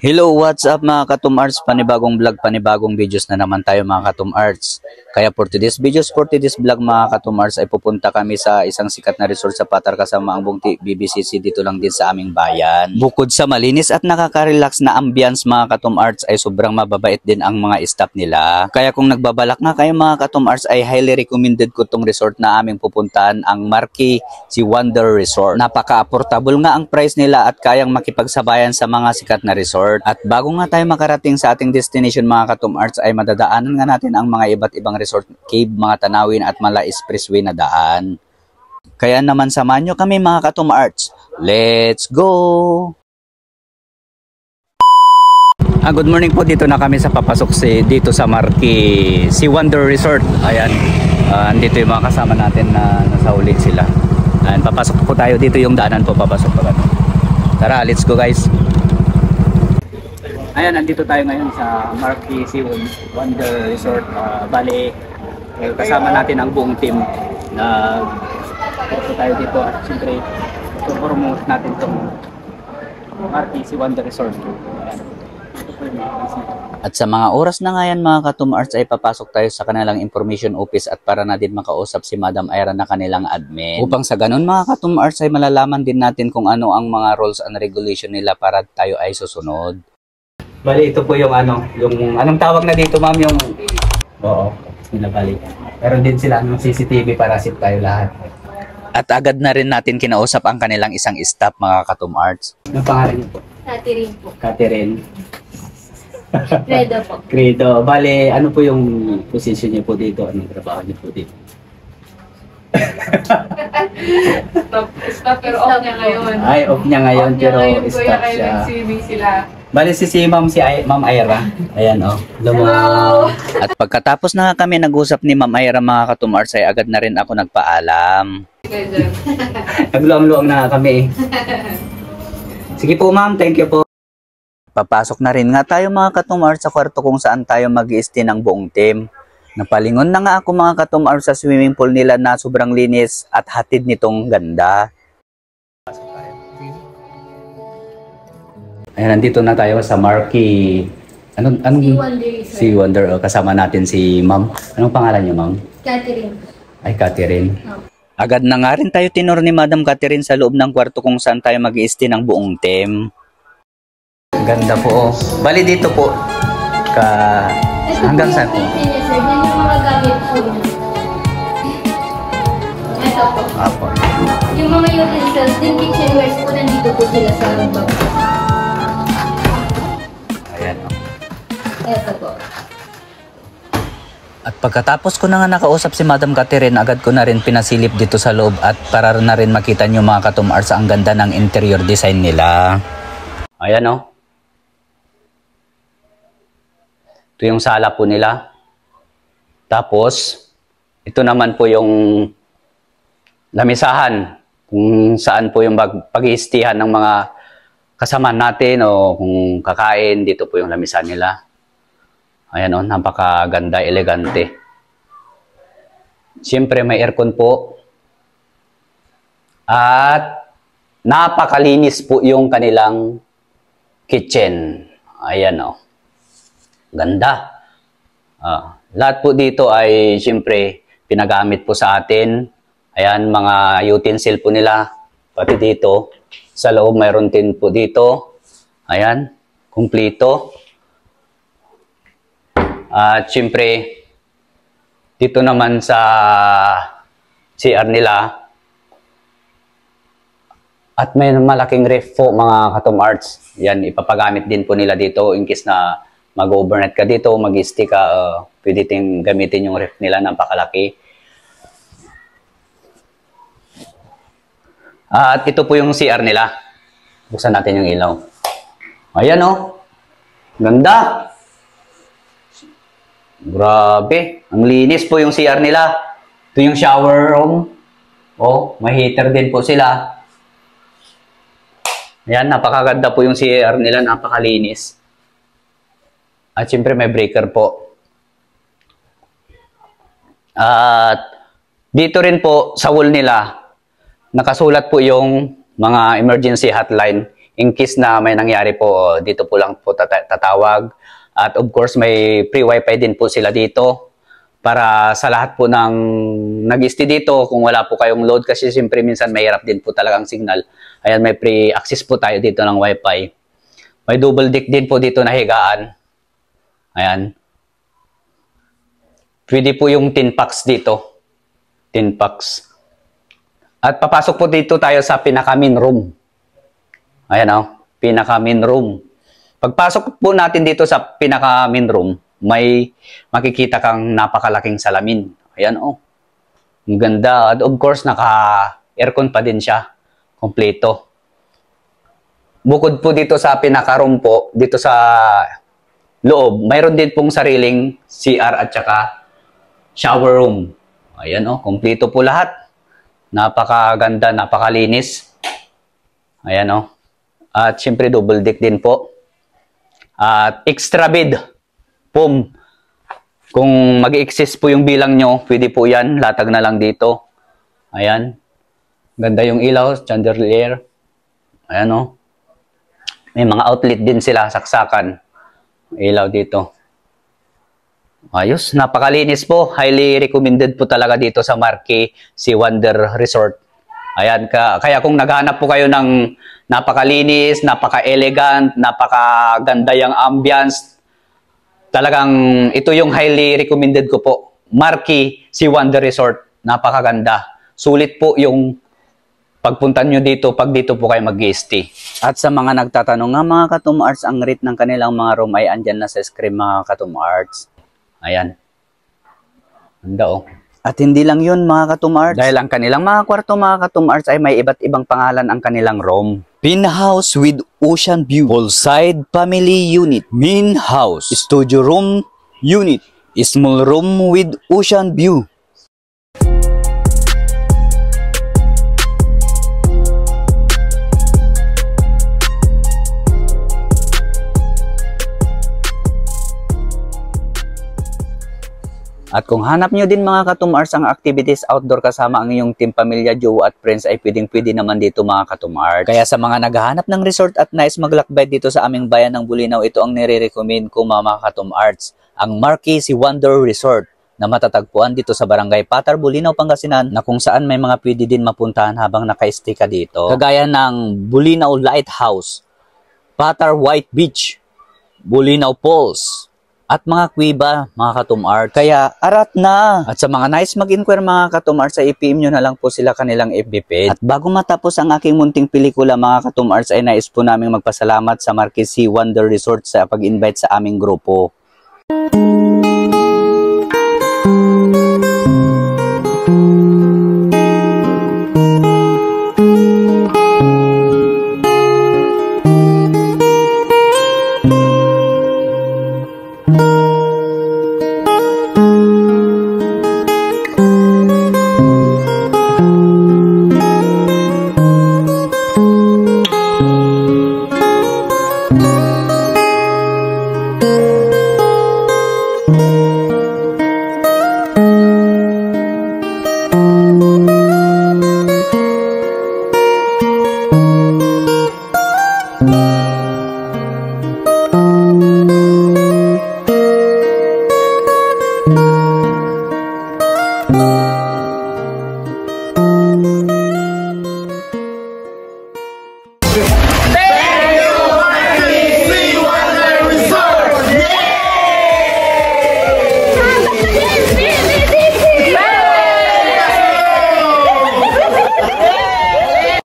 Hello, what's up mga Katum Arts? Panibagong vlog, panibagong videos na naman tayo mga Katum Arts. Kaya for today's vlog mga Katum Arts ay pupunta kami sa isang sikat na resort sa Patar kasama ang buong BBCC dito lang din sa aming bayan. Bukod sa malinis at nakaka-relax na ambience mga Katum Arts ay sobrang mababait din ang mga staff nila. Kaya kung nagbabalak nga kayo mga Katum Arts ay highly recommended ko tong resort na aming pupuntahan, ang Marquee si Wonder Resort. Napaka-affordable nga ang price nila at kayang makipagsabayan sa mga sikat na resort. At bago nga tayo makarating sa ating destination mga Katum Arts ay madadaanan nga natin ang mga iba't ibang resort, cave, mga tanawin at mala expressway na daan. Kaya naman samahan nyo kami mga Katum Arts. Let's go! Good morning po, dito na kami sa papasok dito sa Marquee si Wonder Resort. Ayan, andito yung mga kasama natin na nasa ulit sila. Ayan, papasok po tayo dito yung daanan po, papasok po. Tara, let's go guys! Ayan, nandito tayo ngayon sa Marquee si Wonder Resort. Bale, kasama natin ang buong team na dito tayo dito at siyempre promote natin itong Marquee si Wonder Resort. At sa mga oras na ngayon mga Katum Arts ay papasok tayo sa kanilang information office at para na din makausap si Madam Ira na kanilang admin. Upang sa ganun mga Katum Arts ay malalaman din natin kung ano ang mga rules and regulation nila para tayo ay susunod. Bali, ito po yung yung anong tawag na dito ma'am, yung oo, bali. Meron din sila ng CCTV para safe tayo lahat. At agad na rin natin kinausap ang kanilang isang staff mga Katum Arts. Ano pangalan niyo po? Catherine po. Catherine. Credo po. Credo. Bali, ano po yung position niyo po dito? Anong trabaho niyo po dito? Staff pero off niya ngayon. Ay, off niya ngayon pero staff siya. Nag-swimming sila. Bali si Ma'am Ira. Ayan oh. Hello. At pagkatapos na kami nag-usap ni Ma'am Ira mga Katum Arts ay agad na rin ako nagpaalam. Nagluang-luang na kami. Sige po ma'am, thank you po. Papasok na rin nga tayo mga Katum Arts sa kwarto kung saan tayo mag-i-stay ng buong team. Napalingon na nga ako mga Katum Arts sa swimming pool nila na sobrang linis at hatid nitong ganda. Ayan, nandito na tayo sa Marquee. Si Wonder. Kasama natin si Ma'am. Anong pangalan niyo, Ma'am? Catherine. Ay, Catherine. Oh. Agad na nga rin tayo tinur ni Madam Catherine sa loob ng kwarto kung saan tayo mag-i-stay ng buong team. Ganda po. Bali dito po. Hanggang saan po? Sir, yan yung mga gamit po. Ito po. Apo. Yung mga utensils, din kitchenwares po, nandito po sila sa baba. Ayan. Ito po. At pagkatapos ko na nga nakausap si Madam Catherine, agad ko na rin pinasilip dito sa loob at para na rin makita nyo mga Katum Arts ang ganda ng interior design nila. Ayan o. Ito yung sala po nila. Tapos, ito naman po yung lamisahan. Kung saan po yung pag-iistihan ng mga kasama natin o kung kakain, dito po yung lamisahan nila. Ayan o, napakaganda, elegante. Siyempre may aircon po. At napakalinis po yung kanilang kitchen. Ayan o. Ganda. Lahat po dito ay siyempre pinagamit po sa atin. Ayan, mga utensil po nila. Pati dito. Sa loob mayroon din po dito. Ayan, kumplito. At siyempre, dito naman sa CR nila. At may malaking ref po mga Katum Arts. Yan, ipapagamit din po nila dito in case na mag-overnight ka dito, mag-stay ka, pwede ting gamitin yung ref nila, napakalaki. At ito po yung CR nila. Buksan natin yung ilaw. Ayan o. Ganda. Grabe. Ang linis po yung CR nila. Ito yung shower room. Oh, may heater din po sila. Ayan, napakaganda po yung CR nila. Napakalinis. At siyempre may breaker po. At dito rin po sa wall nila, nakasulat po yung mga emergency hotline In case na may nangyari po, dito po lang po tatawag. At of course, may free wifi din po sila dito para sa lahat po ng nag-stay dito. Kung wala po kayong load, kasi siyempre minsan mahirap din po talagang signal. Ayan, may free access po tayo dito ng wifi. May double deck din po dito na higaan. Ayan. Pwede po yung 10 packs dito. 10 packs. At papasok po dito tayo sa pinaka-main room. Ayan o, pinaka-main room. Pagpasok po natin dito sa pinaka-main room, may makikita kang napakalaking salamin. Ayan o. Ang ganda. At of course, naka-aircon pa din siya. Kompleto. Bukod po dito sa pinaka-room po, dito sa loob, mayroon din pong sariling CR at saka shower room. Ayan o, kompleto po lahat. Napakaganda, napakalinis. Ayan o. At syempre double deck din po. At extra bed. Boom. Kung mag-exist po yung bilang nyo, pwede po yan. Latag na lang dito. Ayan. Ganda yung ilaw, chandelier. Ayan o. May mga outlet din sila, saksakan. Ilaw dito. Ayos, napakalinis po. Highly recommended po talaga dito sa Marquee Sea Wonder Resort. Ayan, kaya kung naghanap po kayo ng napakalinis, napaka-elegant, napakaganda yung ambience, talagang ito yung highly recommended ko po. Marquee Sea Wonder Resort. Napakaganda. Sulit po yung pagpunta nyo dito pag dito po kayo mag-stay. At sa mga nagtatanong nga mga Katum Arts, ang rate ng kanilang mga room ay andyan na sa screen mga Katum Arts. Ayan. Ganda oh. At hindi lang yun mga Katum Arts. Dahil ang kanilang mga kwarto mga Katum Arts ay may iba't ibang pangalan ang kanilang room. Penthouse with ocean view. Poolside family unit. Main house. Studio room unit. Small room with ocean view. At kung hanap nyo din mga Katum Arts ang activities outdoor kasama ang iyong team, pamilya, jowa at friends ay pwedeng-pwede naman dito mga Katum Arts. Kaya sa mga naghahanap ng resort at nais maglakbay dito sa aming bayan ng Bulinaw, ito ang nire-recommend ko mga Katum Arts. Ang Marquee Sea Wonder Resort na matatagpuan dito sa Barangay Patar, Bulinaw, Pangasinan, na kung saan may mga pwede din mapuntahan habang naka-stay ka dito. Kagaya ng Bulinaw Lighthouse, Patar White Beach, Bulinaw Falls, at mga kuiba, mga Katum Arts. Kaya, arat na! At sa mga nice mag-inquire mga Katum Arts, ay i-PM nyo na lang po sila kanilang FB page. At bago matapos ang aking munting pelikula mga Katum Arts, ay nais po namin magpasalamat sa Marquee Sea Wonder Resort sa pag-invite sa aming grupo.